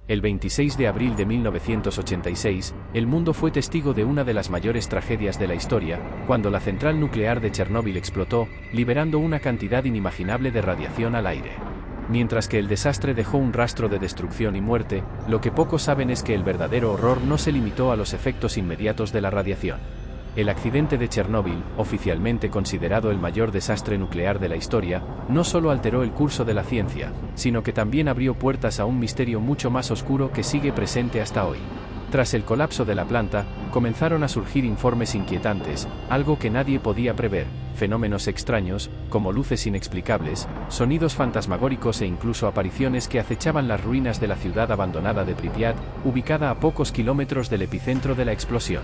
El 26 de abril de 1986, el mundo fue testigo de una de las mayores tragedias de la historia, cuando la central nuclear de Chernóbil explotó, liberando una cantidad inimaginable de radiación al aire. Mientras que el desastre dejó un rastro de destrucción y muerte, lo que pocos saben es que el verdadero horror no se limitó a los efectos inmediatos de la radiación. El accidente de Chernóbil, oficialmente considerado el mayor desastre nuclear de la historia, no solo alteró el curso de la ciencia, sino que también abrió puertas a un misterio mucho más oscuro que sigue presente hasta hoy. Tras el colapso de la planta, comenzaron a surgir informes inquietantes, algo que nadie podía prever, fenómenos extraños, como luces inexplicables, sonidos fantasmagóricos e incluso apariciones que acechaban las ruinas de la ciudad abandonada de Pripyat, ubicada a pocos kilómetros del epicentro de la explosión.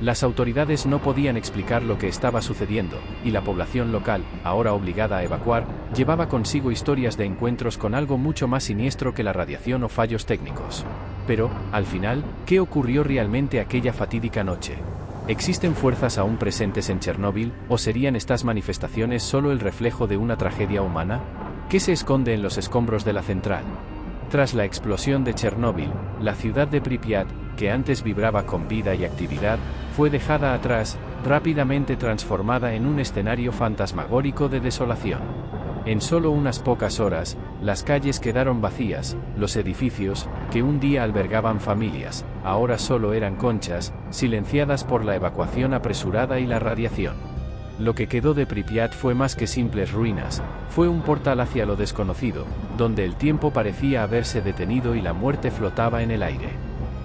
Las autoridades no podían explicar lo que estaba sucediendo, y la población local, ahora obligada a evacuar, llevaba consigo historias de encuentros con algo mucho más siniestro que la radiación o fallos técnicos. Pero, al final, ¿qué ocurrió realmente aquella fatídica noche? ¿Existen fuerzas aún presentes en Chernóbil, o serían estas manifestaciones solo el reflejo de una tragedia humana? ¿Qué se esconde en los escombros de la central? Tras la explosión de Chernóbil, la ciudad de Pripyat, que antes vibraba con vida y actividad, fue dejada atrás, rápidamente transformada en un escenario fantasmagórico de desolación. En solo unas pocas horas, las calles quedaron vacías, los edificios, que un día albergaban familias, ahora solo eran conchas, silenciadas por la evacuación apresurada y la radiación. Lo que quedó de Pripyat fue más que simples ruinas, fue un portal hacia lo desconocido, donde el tiempo parecía haberse detenido y la muerte flotaba en el aire.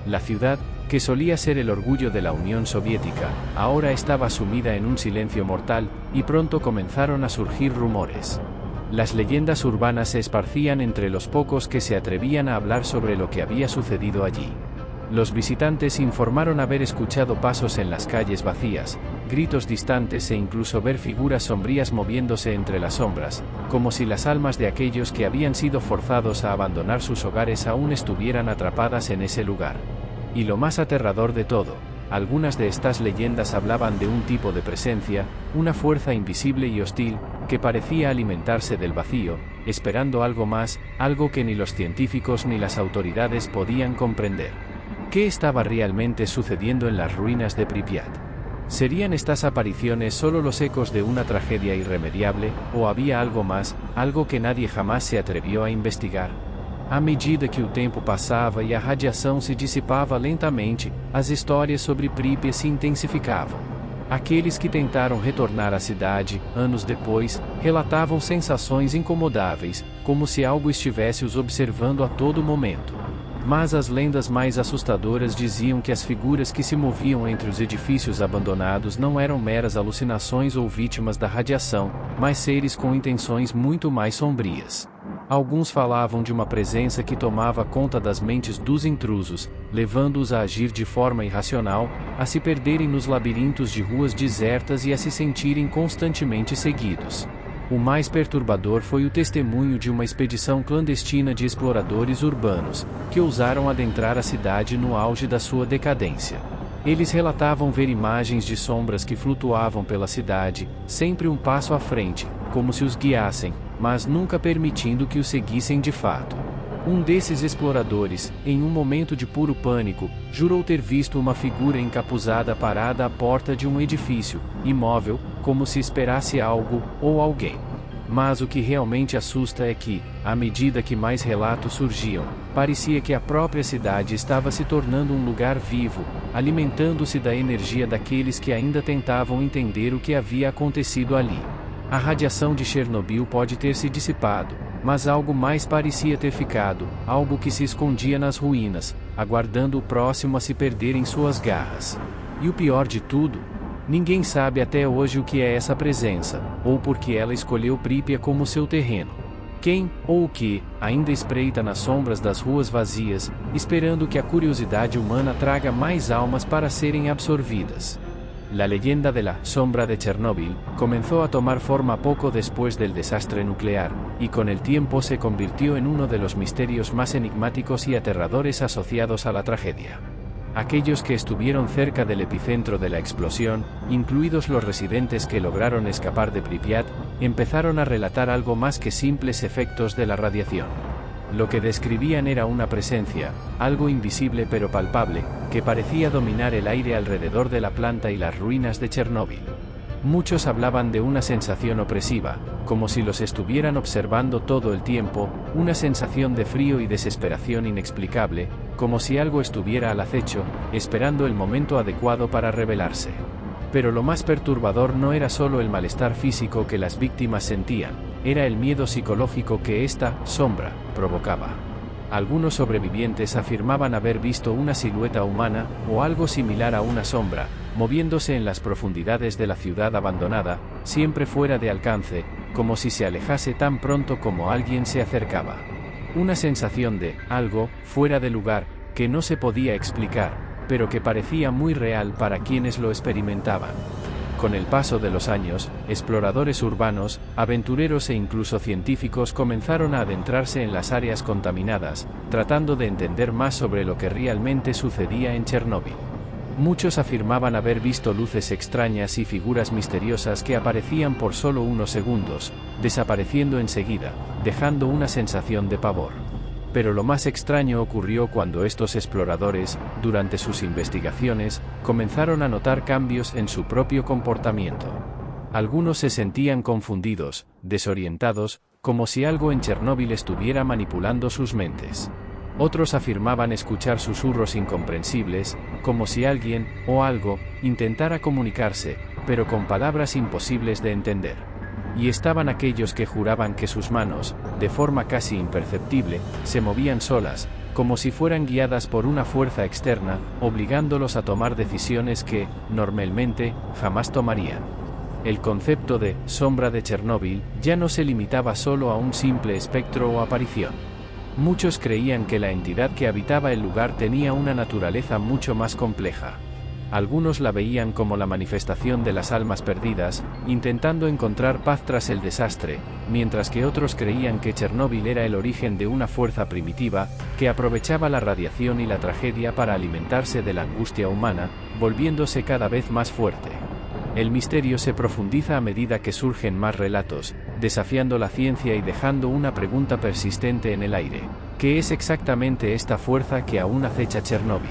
La ciudad, que solía ser el orgullo de la Unión Soviética, ahora estaba sumida en un silencio mortal, y pronto comenzaron a surgir rumores. Las leyendas urbanas se esparcían entre los pocos que se atrevían a hablar sobre lo que había sucedido allí. Los visitantes informaron haber escuchado pasos en las calles vacías, gritos distantes e incluso ver figuras sombrías moviéndose entre las sombras, como si las almas de aquellos que habían sido forzados a abandonar sus hogares aún estuvieran atrapadas en ese lugar. Y lo más aterrador de todo, algunas de estas leyendas hablaban de un tipo de presencia, una fuerza invisible y hostil, que parecía alimentarse del vacío, esperando algo más, algo que ni los científicos ni las autoridades podían comprender. ¿Qué estaba realmente sucediendo en las ruinas de Pripyat? ¿Serían estas apariciones solo los ecos de una tragedia irremediable, o había algo más, algo que nadie jamás se atrevió a investigar? À medida que o tempo passava e a radiação se dissipava lentamente, as histórias sobre Pripyat se intensificavam. Aqueles que tentaram retornar à cidade, anos depois, relatavam sensações incomodáveis, como se algo estivesse os observando a todo momento. Mas as lendas mais assustadoras diziam que as figuras que se moviam entre os edifícios abandonados não eram meras alucinações ou vítimas da radiação, mas seres com intenções muito mais sombrias. Alguns falavam de uma presença que tomava conta das mentes dos intrusos, levando-os a agir de forma irracional, a se perderem nos labirintos de ruas desertas e a se sentirem constantemente seguidos. O mais perturbador foi o testemunho de uma expedição clandestina de exploradores urbanos, que ousaram adentrar a cidade no auge da sua decadência. Eles relatavam ver imagens de sombras que flutuavam pela cidade, sempre um passo à frente, como se os guiassem, mas nunca permitindo que os seguissem de fato. Um desses exploradores, em um momento de puro pânico, jurou ter visto uma figura encapuzada parada à porta de um edifício, imóvel, como se esperasse algo, ou alguém. Mas o que realmente assusta é que, à medida que mais relatos surgiam, parecia que a própria cidade estava se tornando um lugar vivo, alimentando-se da energia daqueles que ainda tentavam entender o que havia acontecido ali. A radiação de Chernobyl pode ter se dissipado, mas algo mais parecia ter ficado, algo que se escondia nas ruínas, aguardando o próximo a se perder em suas garras. E o pior de tudo? Ninguém sabe até hoje o que é essa presença, ou por que ela escolheu Pripyat como seu terreno. Quem, ou o que, ainda espreita nas sombras das ruas vazias, esperando que a curiosidade humana traga mais almas para serem absorvidas. La leyenda de la sombra de Chernóbil comenzó a tomar forma poco después del desastre nuclear, y con el tiempo se convirtió en uno de los misterios más enigmáticos y aterradores asociados a la tragedia. Aquellos que estuvieron cerca del epicentro de la explosión, incluidos los residentes que lograron escapar de Pripyat, empezaron a relatar algo más que simples efectos de la radiación. Lo que describían era una presencia, algo invisible pero palpable, que parecía dominar el aire alrededor de la planta y las ruinas de Chernóbil. Muchos hablaban de una sensación opresiva, como si los estuvieran observando todo el tiempo, una sensación de frío y desesperación inexplicable, como si algo estuviera al acecho, esperando el momento adecuado para revelarse. Pero lo más perturbador no era solo el malestar físico que las víctimas sentían, era el miedo psicológico que esta sombra provocaba. Algunos sobrevivientes afirmaban haber visto una silueta humana, o algo similar a una sombra, moviéndose en las profundidades de la ciudad abandonada, siempre fuera de alcance, como si se alejase tan pronto como alguien se acercaba. Una sensación de algo fuera de lugar, que no se podía explicar, pero que parecía muy real para quienes lo experimentaban. Con el paso de los años, exploradores urbanos, aventureros e incluso científicos comenzaron a adentrarse en las áreas contaminadas, tratando de entender más sobre lo que realmente sucedía en Chernóbil. Muchos afirmaban haber visto luces extrañas y figuras misteriosas que aparecían por solo unos segundos, desapareciendo enseguida, dejando una sensación de pavor. Pero lo más extraño ocurrió cuando estos exploradores, durante sus investigaciones, comenzaron a notar cambios en su propio comportamiento. Algunos se sentían confundidos, desorientados, como si algo en Chernóbil estuviera manipulando sus mentes. Otros afirmaban escuchar susurros incomprensibles, como si alguien, o algo, intentara comunicarse, pero con palabras imposibles de entender. Y estaban aquellos que juraban que sus manos, de forma casi imperceptible, se movían solas, como si fueran guiadas por una fuerza externa, obligándolos a tomar decisiones que, normalmente, jamás tomarían. El concepto de sombra de Chernóbil ya no se limitaba solo a un simple espectro o aparición. Muchos creían que la entidad que habitaba el lugar tenía una naturaleza mucho más compleja. Algunos la veían como la manifestación de las almas perdidas, intentando encontrar paz tras el desastre, mientras que otros creían que Chernóbil era el origen de una fuerza primitiva, que aprovechaba la radiación y la tragedia para alimentarse de la angustia humana, volviéndose cada vez más fuerte. El misterio se profundiza a medida que surgen más relatos, desafiando la ciencia y dejando una pregunta persistente en el aire: ¿qué es exactamente esta fuerza que aún acecha Chernóbil?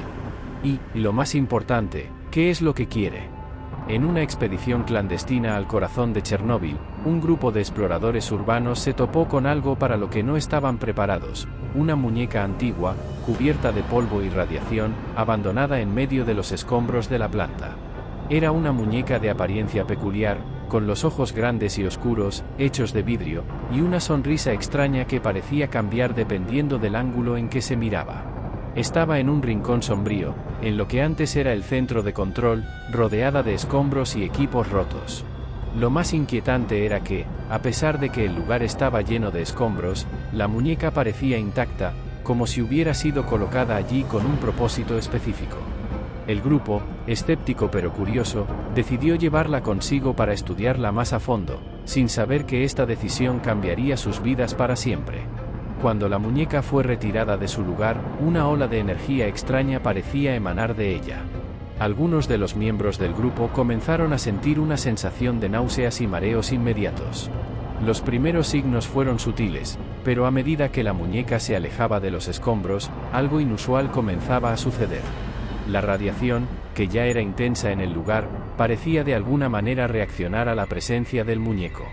Y, lo más importante, ¿qué es lo que quiere? En una expedición clandestina al corazón de Chernóbil, un grupo de exploradores urbanos se topó con algo para lo que no estaban preparados: una muñeca antigua, cubierta de polvo y radiación, abandonada en medio de los escombros de la planta. Era una muñeca de apariencia peculiar, con los ojos grandes y oscuros, hechos de vidrio, y una sonrisa extraña que parecía cambiar dependiendo del ángulo en que se miraba. Estaba en un rincón sombrío, en lo que antes era el centro de control, rodeada de escombros y equipos rotos. Lo más inquietante era que, a pesar de que el lugar estaba lleno de escombros, la muñeca parecía intacta, como si hubiera sido colocada allí con un propósito específico. El grupo, escéptico pero curioso, decidió llevarla consigo para estudiarla más a fondo, sin saber que esta decisión cambiaría sus vidas para siempre. Cuando la muñeca fue retirada de su lugar, una ola de energía extraña parecía emanar de ella. Algunos de los miembros del grupo comenzaron a sentir una sensación de náuseas y mareos inmediatos. Los primeros signos fueron sutiles, pero a medida que la muñeca se alejaba de los escombros, algo inusual comenzaba a suceder. La radiación, que ya era intensa en el lugar, parecía de alguna manera reaccionar a la presencia del muñeco.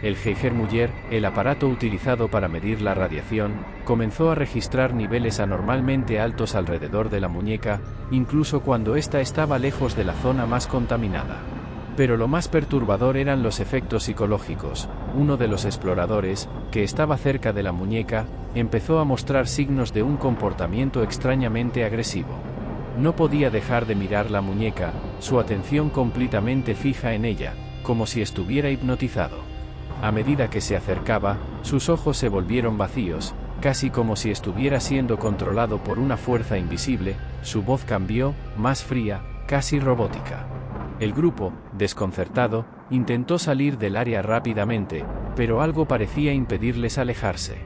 El Geigermüller, el aparato utilizado para medir la radiación, comenzó a registrar niveles anormalmente altos alrededor de la muñeca, incluso cuando ésta estaba lejos de la zona más contaminada. Pero lo más perturbador eran los efectos psicológicos. Uno de los exploradores, que estaba cerca de la muñeca, empezó a mostrar signos de un comportamiento extrañamente agresivo. No podía dejar de mirar la muñeca, su atención completamente fija en ella, como si estuviera hipnotizado. A medida que se acercaba, sus ojos se volvieron vacíos, casi como si estuviera siendo controlado por una fuerza invisible. Su voz cambió, más fría, casi robótica. El grupo, desconcertado, intentó salir del área rápidamente, pero algo parecía impedirles alejarse.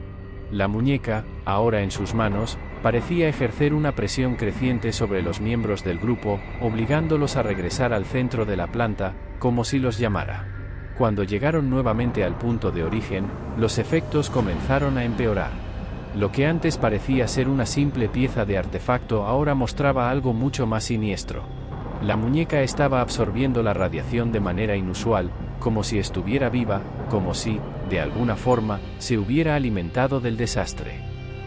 La muñeca, ahora en sus manos, parecía ejercer una presión creciente sobre los miembros del grupo, obligándolos a regresar al centro de la planta, como si los llamara. Cuando llegaron nuevamente al punto de origen, los efectos comenzaron a empeorar. Lo que antes parecía ser una simple pieza de artefacto ahora mostraba algo mucho más siniestro. La muñeca estaba absorbiendo la radiación de manera inusual, como si estuviera viva, como si, de alguna forma, se hubiera alimentado del desastre.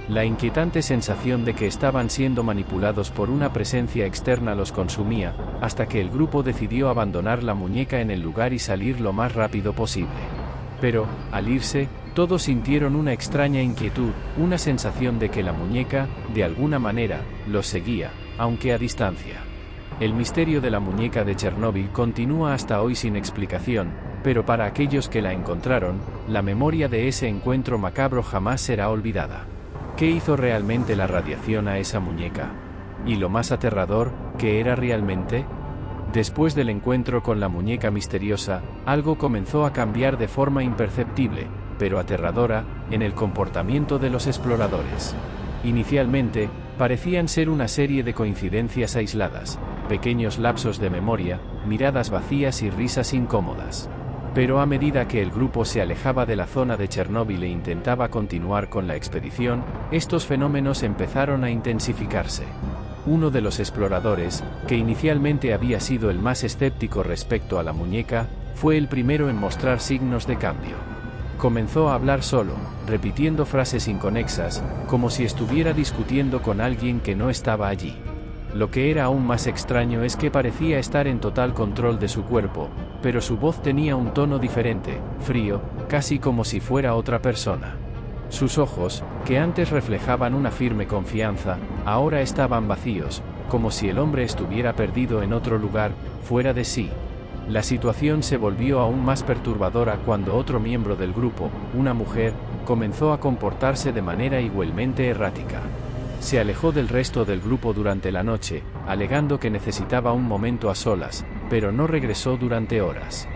La inquietante sensación de que estaban siendo manipulados por una presencia externa los consumía, hasta que el grupo decidió abandonar la muñeca en el lugar y salir lo más rápido posible. Pero, al irse, todos sintieron una extraña inquietud, una sensación de que la muñeca, de alguna manera, los seguía, aunque a distancia. El misterio de la muñeca de Chernóbil continúa hasta hoy sin explicación, pero para aquellos que la encontraron, la memoria de ese encuentro macabro jamás será olvidada. ¿Qué hizo realmente la radiación a esa muñeca? Y lo más aterrador, ¿qué era realmente? Después del encuentro con la muñeca misteriosa, algo comenzó a cambiar de forma imperceptible, pero aterradora, en el comportamiento de los exploradores. Inicialmente, parecían ser una serie de coincidencias aisladas, pequeños lapsos de memoria, miradas vacías y risas incómodas. Pero a medida que el grupo se alejaba de la zona de Chernóbil e intentaba continuar con la expedición, estos fenómenos empezaron a intensificarse. Uno de los exploradores, que inicialmente había sido el más escéptico respecto a la muñeca, fue el primero en mostrar signos de cambio. Comenzó a hablar solo, repitiendo frases inconexas, como si estuviera discutiendo con alguien que no estaba allí. Lo que era aún más extraño es que parecía estar en total control de su cuerpo, pero su voz tenía un tono diferente, frío, casi como si fuera otra persona. Sus ojos, que antes reflejaban una firme confianza, ahora estaban vacíos, como si el hombre estuviera perdido en otro lugar, fuera de sí. La situación se volvió aún más perturbadora cuando otro miembro del grupo, una mujer, comenzó a comportarse de manera igualmente errática. Se alejó del resto del grupo durante la noche, alegando que necesitaba un momento a solas, pero no regresó durante horas.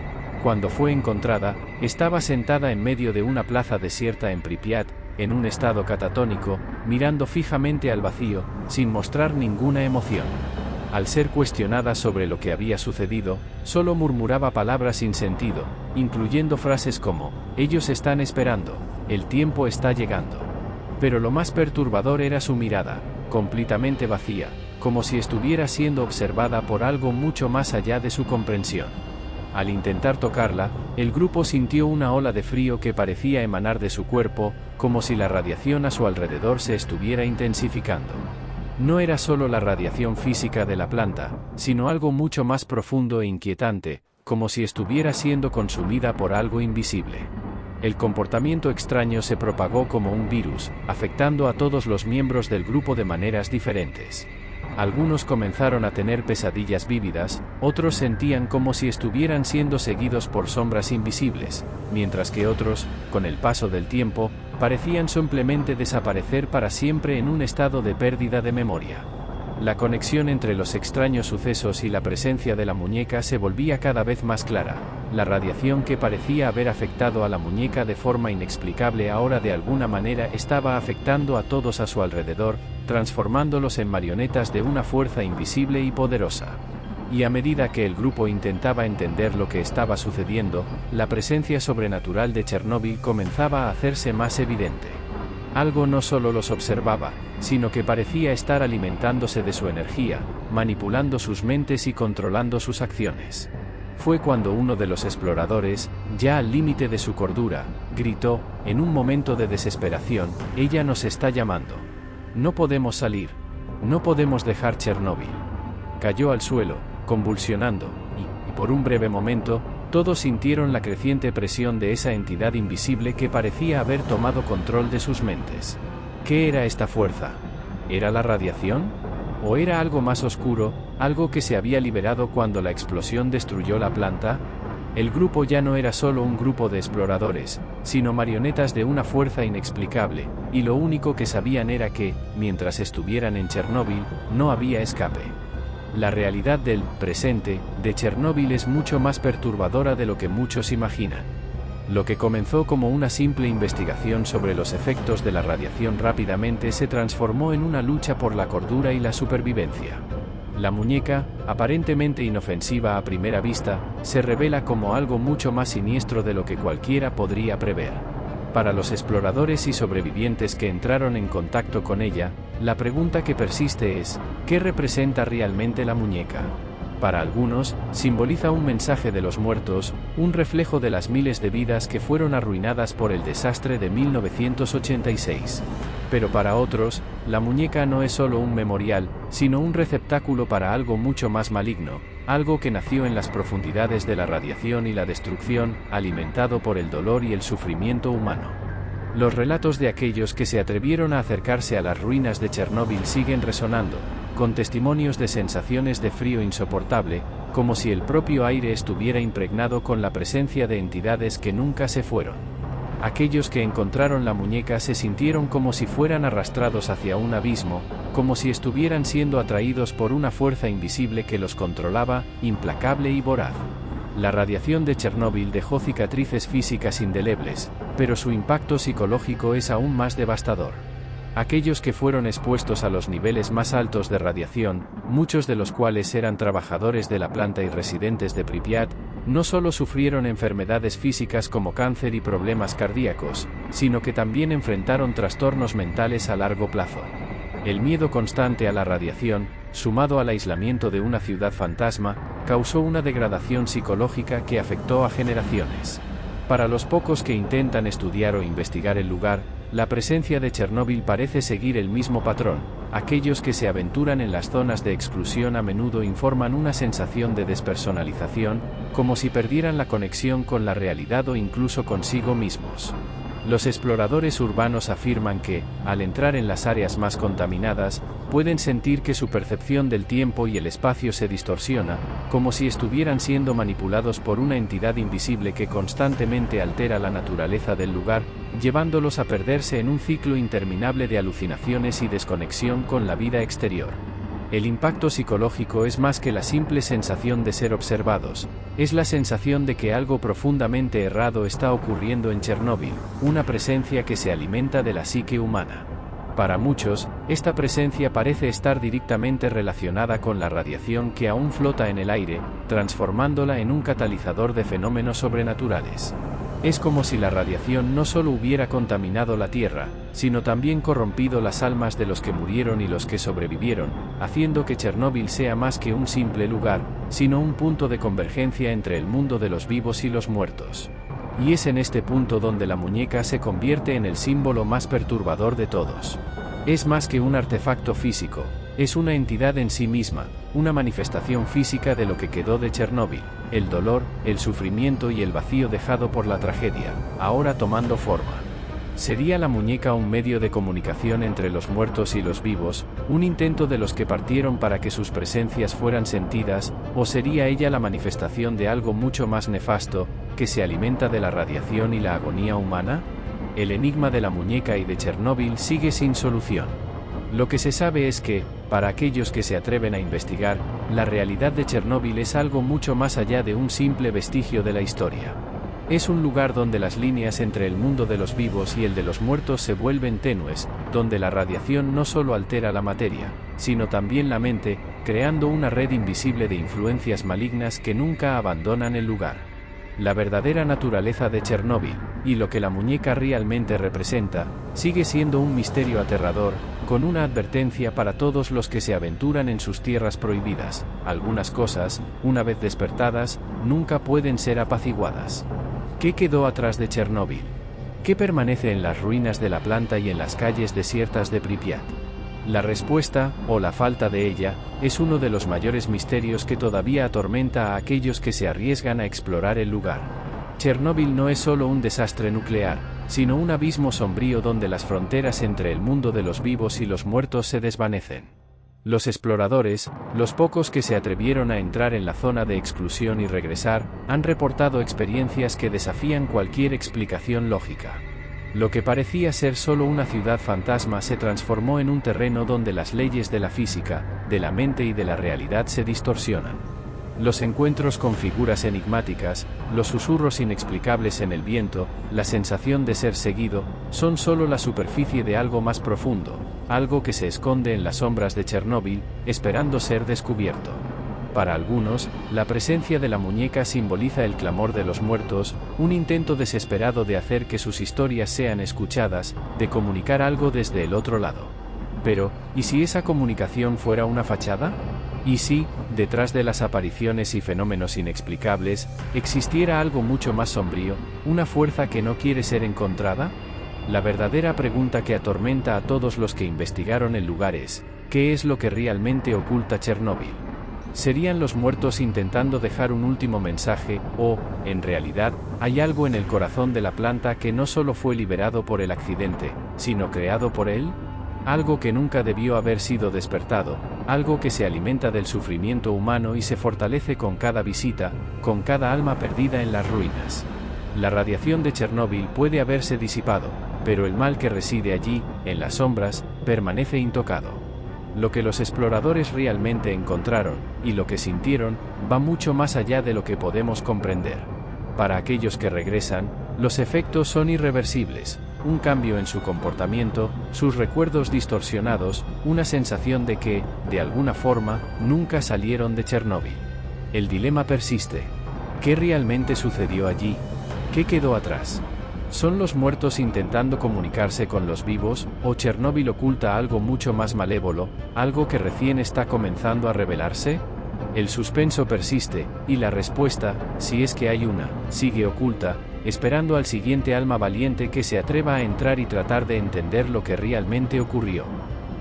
Cuando fue encontrada, estaba sentada en medio de una plaza desierta en Pripyat, en un estado catatónico, mirando fijamente al vacío, sin mostrar ninguna emoción. Al ser cuestionada sobre lo que había sucedido, solo murmuraba palabras sin sentido, incluyendo frases como, "Ellos están esperando, el tiempo está llegando". Pero lo más perturbador era su mirada, completamente vacía, como si estuviera siendo observada por algo mucho más allá de su comprensión. Al intentar tocarla, el grupo sintió una ola de frío que parecía emanar de su cuerpo, como si la radiación a su alrededor se estuviera intensificando. No era solo la radiación física de la planta, sino algo mucho más profundo e inquietante, como si estuviera siendo consumida por algo invisible. El comportamiento extraño se propagó como un virus, afectando a todos los miembros del grupo de maneras diferentes. Algunos comenzaron a tener pesadillas vívidas, otros sentían como si estuvieran siendo seguidos por sombras invisibles, mientras que otros, con el paso del tiempo, parecían simplemente desaparecer para siempre en un estado de pérdida de memoria. La conexión entre los extraños sucesos y la presencia de la muñeca se volvía cada vez más clara. La radiación que parecía haber afectado a la muñeca de forma inexplicable ahora de alguna manera estaba afectando a todos a su alrededor, transformándolos en marionetas de una fuerza invisible y poderosa. Y a medida que el grupo intentaba entender lo que estaba sucediendo, la presencia sobrenatural de Chernóbil comenzaba a hacerse más evidente. Algo no solo los observaba, sino que parecía estar alimentándose de su energía, manipulando sus mentes y controlando sus acciones. Fue cuando uno de los exploradores, ya al límite de su cordura, gritó, en un momento de desesperación, "Ella nos está llamando. No podemos salir. No podemos dejar Chernóbil". Cayó al suelo, convulsionando, y por un breve momento, todos sintieron la creciente presión de esa entidad invisible que parecía haber tomado control de sus mentes. ¿Qué era esta fuerza? ¿Era la radiación? ¿O era algo más oscuro, algo que se había liberado cuando la explosión destruyó la planta? El grupo ya no era solo un grupo de exploradores, sino marionetas de una fuerza inexplicable, y lo único que sabían era que, mientras estuvieran en Chernóbil, no había escape. La realidad del presente de Chernóbil es mucho más perturbadora de lo que muchos imaginan. Lo que comenzó como una simple investigación sobre los efectos de la radiación rápidamente se transformó en una lucha por la cordura y la supervivencia. La muñeca, aparentemente inofensiva a primera vista, se revela como algo mucho más siniestro de lo que cualquiera podría prever. Para los exploradores y sobrevivientes que entraron en contacto con ella, la pregunta que persiste es, ¿qué representa realmente la muñeca? Para algunos, simboliza un mensaje de los muertos, un reflejo de las miles de vidas que fueron arruinadas por el desastre de 1986. Pero para otros, la muñeca no es solo un memorial, sino un receptáculo para algo mucho más maligno, algo que nació en las profundidades de la radiación y la destrucción, alimentado por el dolor y el sufrimiento humano. Los relatos de aquellos que se atrevieron a acercarse a las ruinas de Chernóbil siguen resonando, con testimonios de sensaciones de frío insoportable, como si el propio aire estuviera impregnado con la presencia de entidades que nunca se fueron. Aquellos que encontraron la muñeca se sintieron como si fueran arrastrados hacia un abismo, como si estuvieran siendo atraídos por una fuerza invisible que los controlaba, implacable y voraz. La radiación de Chernóbil dejó cicatrices físicas indelebles, pero su impacto psicológico es aún más devastador. Aquellos que fueron expuestos a los niveles más altos de radiación, muchos de los cuales eran trabajadores de la planta y residentes de Pripyat, no solo sufrieron enfermedades físicas como cáncer y problemas cardíacos, sino que también enfrentaron trastornos mentales a largo plazo. El miedo constante a la radiación, sumado al aislamiento de una ciudad fantasma, causó una degradación psicológica que afectó a generaciones. Para los pocos que intentan estudiar o investigar el lugar, la presencia de Chernóbil parece seguir el mismo patrón. Aquellos que se aventuran en las zonas de exclusión a menudo informan una sensación de despersonalización, como si perdieran la conexión con la realidad o incluso consigo mismos. Los exploradores urbanos afirman que, al entrar en las áreas más contaminadas, pueden sentir que su percepción del tiempo y el espacio se distorsiona, como si estuvieran siendo manipulados por una entidad invisible que constantemente altera la naturaleza del lugar, llevándolos a perderse en un ciclo interminable de alucinaciones y desconexión con la vida exterior. El impacto psicológico es más que la simple sensación de ser observados, es la sensación de que algo profundamente errado está ocurriendo en Chernóbil, una presencia que se alimenta de la psique humana. Para muchos, esta presencia parece estar directamente relacionada con la radiación que aún flota en el aire, transformándola en un catalizador de fenómenos sobrenaturales. Es como si la radiación no solo hubiera contaminado la Tierra, sino también corrompido las almas de los que murieron y los que sobrevivieron, haciendo que Chernóbil sea más que un simple lugar, sino un punto de convergencia entre el mundo de los vivos y los muertos. Y es en este punto donde la muñeca se convierte en el símbolo más perturbador de todos. Es más que un artefacto físico, es una entidad en sí misma, una manifestación física de lo que quedó de Chernóbil, el dolor, el sufrimiento y el vacío dejado por la tragedia, ahora tomando forma. ¿Sería la muñeca un medio de comunicación entre los muertos y los vivos, un intento de los que partieron para que sus presencias fueran sentidas, o sería ella la manifestación de algo mucho más nefasto, que se alimenta de la radiación y la agonía humana? El enigma de la muñeca y de Chernóbil sigue sin solución. Lo que se sabe es que, para aquellos que se atreven a investigar, la realidad de Chernóbil es algo mucho más allá de un simple vestigio de la historia. Es un lugar donde las líneas entre el mundo de los vivos y el de los muertos se vuelven tenues, donde la radiación no solo altera la materia, sino también la mente, creando una red invisible de influencias malignas que nunca abandonan el lugar. La verdadera naturaleza de Chernóbil, y lo que la muñeca realmente representa, sigue siendo un misterio aterrador, con una advertencia para todos los que se aventuran en sus tierras prohibidas: algunas cosas, una vez despertadas, nunca pueden ser apaciguadas. ¿Qué quedó atrás de Chernóbil? ¿Qué permanece en las ruinas de la planta y en las calles desiertas de Pripyat? La respuesta, o la falta de ella, es uno de los mayores misterios que todavía atormenta a aquellos que se arriesgan a explorar el lugar. Chernóbil no es solo un desastre nuclear, sino un abismo sombrío donde las fronteras entre el mundo de los vivos y los muertos se desvanecen. Los exploradores, los pocos que se atrevieron a entrar en la zona de exclusión y regresar, han reportado experiencias que desafían cualquier explicación lógica. Lo que parecía ser solo una ciudad fantasma se transformó en un terreno donde las leyes de la física, de la mente y de la realidad se distorsionan. Los encuentros con figuras enigmáticas, los susurros inexplicables en el viento, la sensación de ser seguido, son solo la superficie de algo más profundo, algo que se esconde en las sombras de Chernóbil, esperando ser descubierto. Para algunos, la presencia de la muñeca simboliza el clamor de los muertos, un intento desesperado de hacer que sus historias sean escuchadas, de comunicar algo desde el otro lado. Pero, ¿y si esa comunicación fuera una fachada? ¿Y si, detrás de las apariciones y fenómenos inexplicables, existiera algo mucho más sombrío, una fuerza que no quiere ser encontrada? La verdadera pregunta que atormenta a todos los que investigaron el lugar es, ¿qué es lo que realmente oculta Chernóbil? ¿Serían los muertos intentando dejar un último mensaje, o, en realidad, hay algo en el corazón de la planta que no solo fue liberado por el accidente, sino creado por él? Algo que nunca debió haber sido despertado, algo que se alimenta del sufrimiento humano y se fortalece con cada visita, con cada alma perdida en las ruinas. La radiación de Chernóbil puede haberse disipado, pero el mal que reside allí, en las sombras, permanece intocado. Lo que los exploradores realmente encontraron, y lo que sintieron, va mucho más allá de lo que podemos comprender. Para aquellos que regresan, los efectos son irreversibles, un cambio en su comportamiento, sus recuerdos distorsionados, una sensación de que, de alguna forma, nunca salieron de Chernóbil. El dilema persiste. ¿Qué realmente sucedió allí? ¿Qué quedó atrás? ¿Son los muertos intentando comunicarse con los vivos, o Chernóbil oculta algo mucho más malévolo, algo que recién está comenzando a revelarse? El suspenso persiste, y la respuesta, si es que hay una, sigue oculta, esperando al siguiente alma valiente que se atreva a entrar y tratar de entender lo que realmente ocurrió.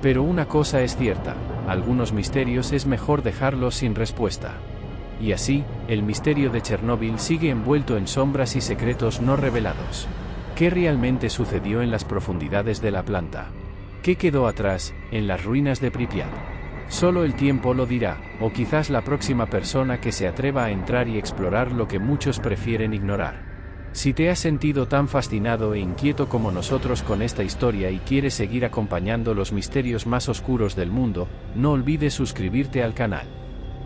Pero una cosa es cierta, algunos misterios es mejor dejarlos sin respuesta. Y así, el misterio de Chernóbil sigue envuelto en sombras y secretos no revelados. ¿Qué realmente sucedió en las profundidades de la planta? ¿Qué quedó atrás, en las ruinas de Pripyat? Solo el tiempo lo dirá, o quizás la próxima persona que se atreva a entrar y explorar lo que muchos prefieren ignorar. Si te has sentido tan fascinado e inquieto como nosotros con esta historia y quieres seguir acompañando los misterios más oscuros del mundo, no olvides suscribirte al canal.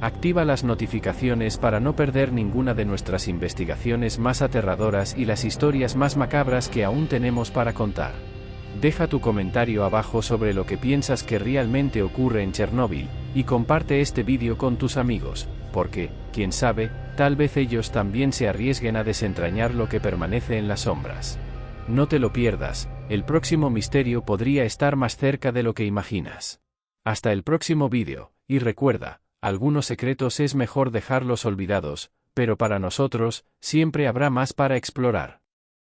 Activa las notificaciones para no perder ninguna de nuestras investigaciones más aterradoras y las historias más macabras que aún tenemos para contar. Deja tu comentario abajo sobre lo que piensas que realmente ocurre en Chernóbil, y comparte este vídeo con tus amigos, porque, quién sabe, tal vez ellos también se arriesguen a desentrañar lo que permanece en las sombras. No te lo pierdas, el próximo misterio podría estar más cerca de lo que imaginas. Hasta el próximo vídeo, y recuerda, algunos secretos es mejor dejarlos olvidados, pero para nosotros, siempre habrá más para explorar.